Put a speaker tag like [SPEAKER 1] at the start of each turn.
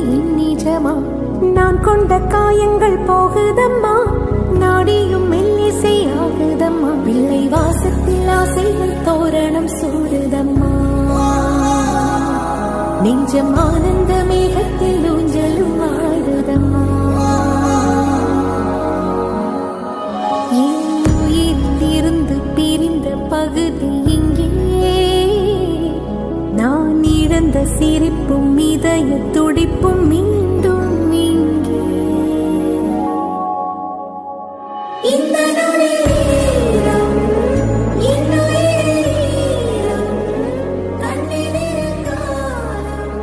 [SPEAKER 1] நிஜமா நான் கொண்ட காயங்கள் போகுதம்மா நாடியும் மெல்லிசை ஆகுதம்மா பிள்ளை வாசத்தில் ஆசைகள் தோரணம் சூடுதம்மா நெஞ்சம் ஆனந்த மேகத்தில் ஊஞ்சலும் ஆடுதம்மா என் உயிரிலிருந்து பிரிந்த பகுதி இங்கே நான் இழந்த சிரிப்பும் இதய துடிப்பும்